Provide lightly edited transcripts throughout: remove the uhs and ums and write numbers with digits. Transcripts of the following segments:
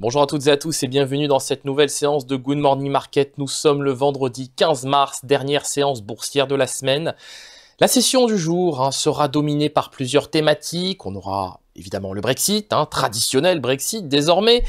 Bonjour à toutes et à tous et bienvenue dans cette nouvelle séance de Good Morning Market. Nous sommes le vendredi 15 mars, dernière séance boursière de la semaine. La session du jour sera dominée par plusieurs thématiques. On aura évidemment le Brexit, traditionnel Brexit désormais,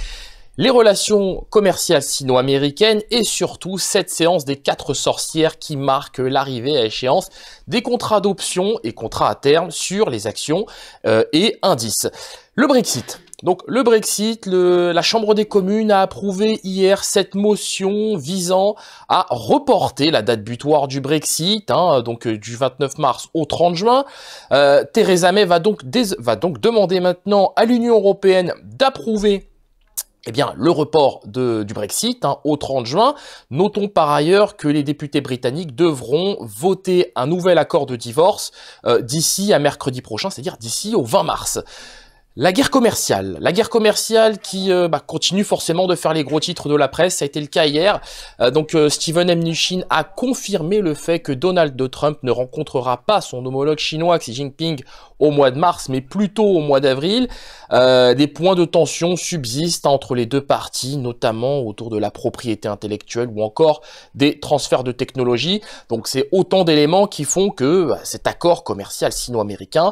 les relations commerciales sino-américaines et surtout cette séance des 4 sorcières qui marque l'arrivée à échéance des contrats d'options et contrats à terme sur les actions et indices. Le Brexit. Donc le Brexit, la Chambre des communes a approuvé hier cette motion visant à reporter la date butoir du Brexit, donc du 29 mars au 30 juin. Theresa May va donc demander maintenant à l'Union européenne d'approuver le report du Brexit au 30 juin. Notons par ailleurs que les députés britanniques devront voter un nouvel accord de divorce d'ici à mercredi prochain, c'est-à-dire d'ici au 20 mars. La guerre commerciale qui continue forcément de faire les gros titres de la presse, ça a été le cas hier. Steven Mnuchin a confirmé le fait que Donald Trump ne rencontrera pas son homologue chinois Xi Jinping au mois de mars, mais plutôt au mois d'avril. Des points de tension subsistent entre les deux parties, notamment autour de la propriété intellectuelle ou encore des transferts de technologie. Donc c'est autant d'éléments qui font que cet accord commercial sino-américain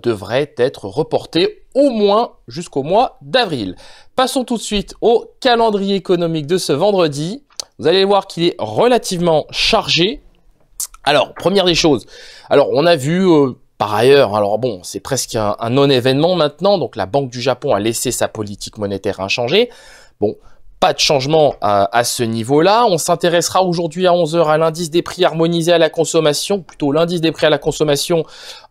devrait être reporté au moins jusqu'au mois d'avril. Passons tout de suite au calendrier économique de ce vendredi. Vous allez voir qu'il est relativement chargé. Alors, première des choses. Alors, on a vu par ailleurs, alors bon, c'est presque un non-événement maintenant. Donc, la Banque du Japon a laissé sa politique monétaire inchangée. Bon, pas de changement à ce niveau-là. On s'intéressera aujourd'hui à 11 h à l'indice des prix harmonisés à la consommation, plutôt l'indice des prix à la consommation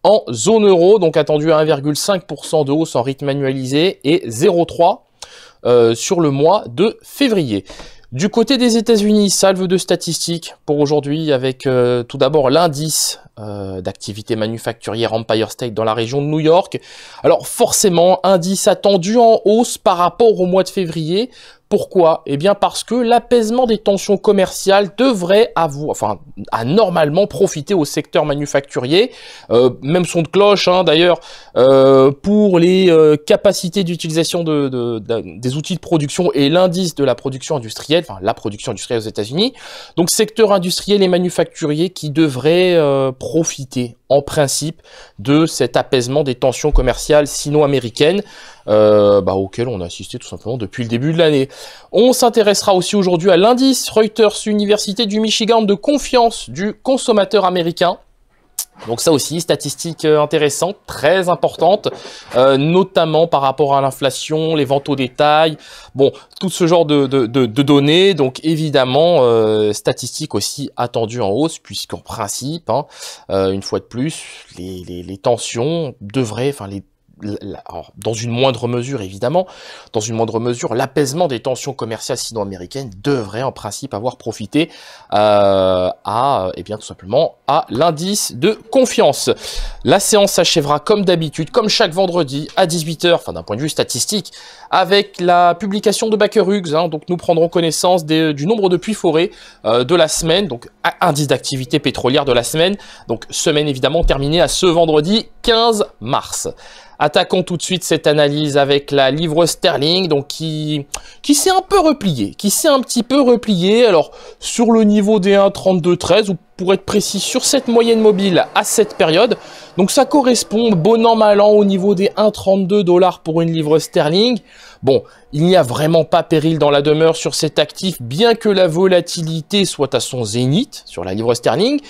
en zone euro, donc attendu à 1,5% de hausse en rythme annualisé et 0,3 sur le mois de février. Du côté des États-Unis, salve de statistiques pour aujourd'hui avec tout d'abord l'indice d'activité manufacturière Empire State dans la région de New York. Alors forcément, indice attendu en hausse par rapport au mois de février. Pourquoi? Eh bien parce que l'apaisement des tensions commerciales devrait a normalement profité au secteur manufacturier. Même son de cloche d'ailleurs pour les capacités d'utilisation des outils de production et l'indice de la production industrielle, la production industrielle aux États-Unis. Donc secteur industriel et manufacturier qui devrait profiter en principe de cet apaisement des tensions commerciales sino-américaines auquel on a assisté tout simplement depuis le début de l'année. On s'intéressera aussi aujourd'hui à l'indice Reuters Université du Michigan de confiance du consommateur américain. Donc ça aussi, statistique intéressante, très importante, notamment par rapport à l'inflation, les ventes au détail, bon, tout ce genre de données. Donc évidemment, statistiques aussi attendues en hausse, puisqu'en principe, une fois de plus, les tensions devraient, alors, dans une moindre mesure évidemment, l'apaisement des tensions commerciales sino-américaines devrait en principe avoir profité tout simplement à l'indice de confiance. La séance s'achèvera comme d'habitude, comme chaque vendredi à 18 h, d'un point de vue statistique, avec la publication de Baker Hughes. Donc nous prendrons connaissance du nombre de puits forés de la semaine, donc indice d'activité pétrolière de la semaine, donc semaine évidemment terminée à ce vendredi 15 mars. Attaquons tout de suite cette analyse avec la livre sterling, donc qui s'est un petit peu replié, alors sur le niveau des 1,3213 ou pour être précis sur cette moyenne mobile à cette période. Donc ça correspond bon an mal an au niveau des 1,32 $ pour une livre sterling. Bon, il n'y a vraiment pas péril dans la demeure sur cet actif, bien que la volatilité soit à son zénith sur la livre sterling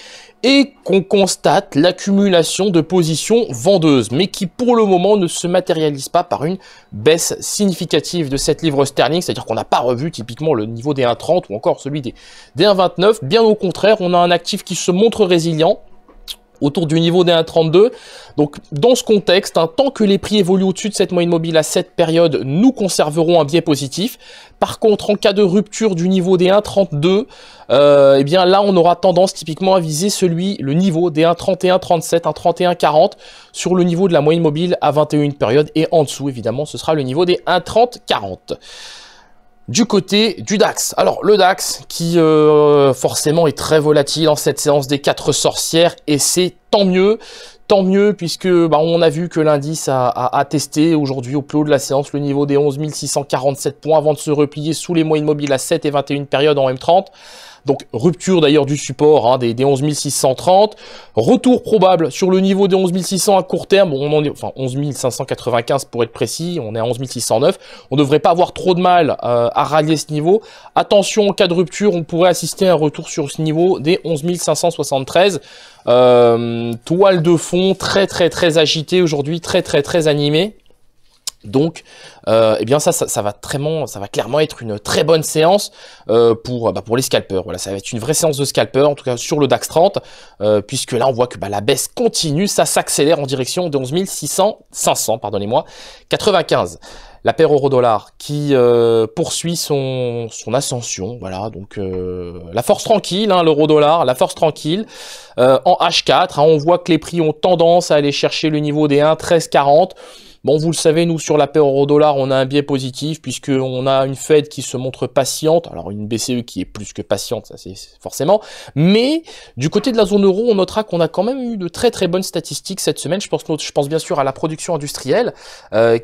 et qu'on constate l'accumulation de positions vendeuses, mais qui pour le moment ne se matérialise pas par une baisse significative de cette livre sterling, c'est-à-dire qu'on n'a pas revu typiquement le niveau des 1,30 ou encore celui des 1,29, bien au contraire, on a un actif qui se montre résilient autour du niveau des 1,32. Donc dans ce contexte, tant que les prix évoluent au-dessus de cette moyenne mobile à cette période, nous conserverons un biais positif. Par contre, en cas de rupture du niveau des 1,32, là on aura tendance typiquement à viser le niveau des 1,31, 37, 1,31, 40 sur le niveau de la moyenne mobile à 21 périodes, et en dessous évidemment ce sera le niveau des 1,30, 40. Du côté du DAX, alors le DAX qui forcément est très volatile en cette séance des 4 sorcières, et c'est tant mieux Tant mieux, puisque on a vu que l'indice a testé aujourd'hui au plus haut de la séance le niveau des 11 647 points avant de se replier sous les moyennes mobiles à 7 et 21 périodes en M30. Donc rupture d'ailleurs du support des 11 630. Retour probable sur le niveau des 11 600 à court terme. On en est, enfin 11 595 pour être précis. On est à 11 609. On ne devrait pas avoir trop de mal à rallier ce niveau. Attention, en cas de rupture, on pourrait assister à un retour sur ce niveau des 11 573. Toile de fond très agitée aujourd'hui, très animée. Donc, eh bien ça va clairement être une très bonne séance pour les scalpers. Voilà, ça va être une vraie séance de scalpers, en tout cas sur le DAX 30, puisque là on voit que la baisse continue, ça s'accélère en direction de 11 500, pardonnez-moi, 95. La paire euro-dollar qui poursuit son ascension, voilà, donc la force tranquille, hein, l'euro-dollar, la force tranquille, en H4, hein, on voit que les prix ont tendance à aller chercher le niveau des 1,1340. Bon, vous le savez, nous, sur la paire euro-dollar, on a un biais positif, puisqu'on a une Fed qui se montre patiente, alors une BCE qui est plus que patiente, ça c'est forcément, mais du côté de la zone euro, on notera qu'on a quand même eu de très bonnes statistiques cette semaine. Je pense bien sûr à la production industrielle,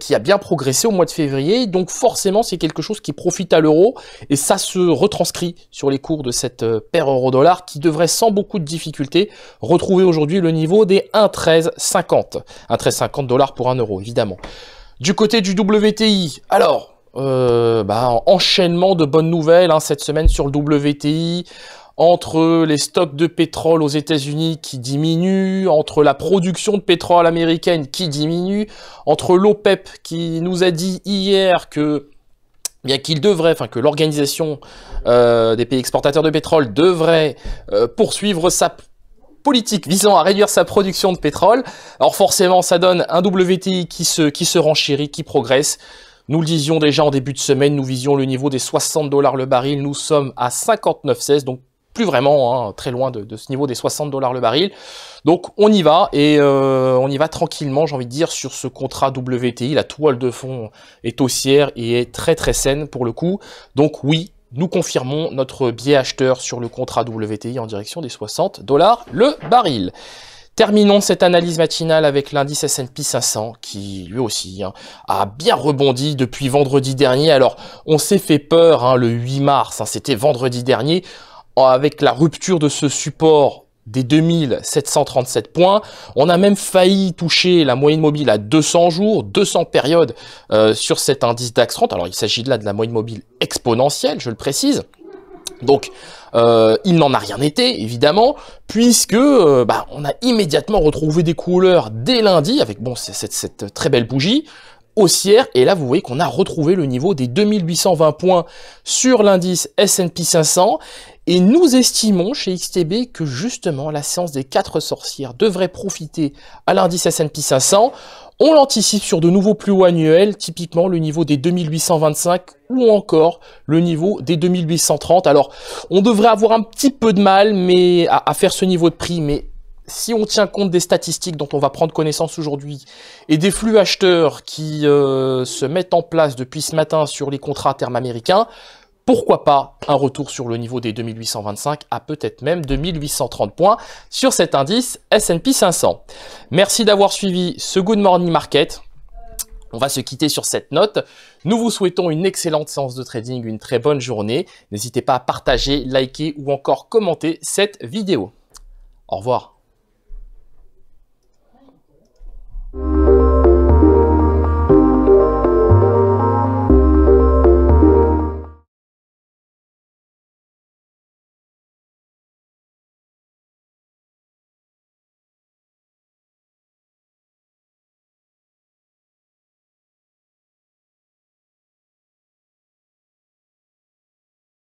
qui a bien progressé au mois de février, donc forcément, c'est quelque chose qui profite à l'euro, et ça se retranscrit sur les cours de cette paire euro-dollar, qui devrait sans beaucoup de difficulté retrouver aujourd'hui le niveau des 1,1350. 1,1350 $ pour 1 euro, évidemment. Du côté du WTI, alors, enchaînement de bonnes nouvelles cette semaine sur le WTI, entre les stocks de pétrole aux États-Unis qui diminuent, entre la production de pétrole américaine qui diminue, entre l'OPEP qui nous a dit hier que que l'organisation des pays exportateurs de pétrole devrait poursuivre sa politique visant à réduire sa production de pétrole. Alors forcément, ça donne un WTI qui se renchérit, qui progresse. Nous le disions déjà en début de semaine, nous visions le niveau des 60 $ le baril. Nous sommes à 59,16, donc plus vraiment très loin de ce niveau des 60 $ le baril. Donc on y va, et on y va tranquillement, j'ai envie de dire, sur ce contrat WTI. La toile de fond est haussière et est très saine pour le coup. Donc oui, nous confirmons notre biais acheteur sur le contrat WTI en direction des 60 $ le baril. Terminons cette analyse matinale avec l'indice S&P 500 qui, lui aussi, a bien rebondi depuis vendredi dernier. Alors, on s'est fait peur le 8 mars, c'était vendredi dernier, avec la rupture de ce support des 2737 points. On a même failli toucher la moyenne mobile à 200 jours, 200 périodes sur cet indice DAX 30. Alors, il s'agit là de la moyenne mobile exponentielle, je le précise. Donc, il n'en a rien été, évidemment, puisque on a immédiatement retrouvé des couleurs dès lundi, avec cette très belle bougie haussière, et là vous voyez qu'on a retrouvé le niveau des 2820 points sur l'indice S&P 500, et nous estimons chez XTB que justement la séance des 4 sorcières devrait profiter à l'indice S&P 500. On l'anticipe sur de nouveaux plus hauts annuels, typiquement le niveau des 2825 ou encore le niveau des 2830. Alors, on devrait avoir un petit peu de mal à faire ce niveau de prix, mais si on tient compte des statistiques dont on va prendre connaissance aujourd'hui et des flux acheteurs qui se mettent en place depuis ce matin sur les contrats à terme américains, pourquoi pas un retour sur le niveau des 2825 à peut-être même 2830 points sur cet indice S&P 500. Merci d'avoir suivi ce Good Morning Market. On va se quitter sur cette note. Nous vous souhaitons une excellente séance de trading, une très bonne journée. N'hésitez pas à partager, liker ou encore commenter cette vidéo. Au revoir.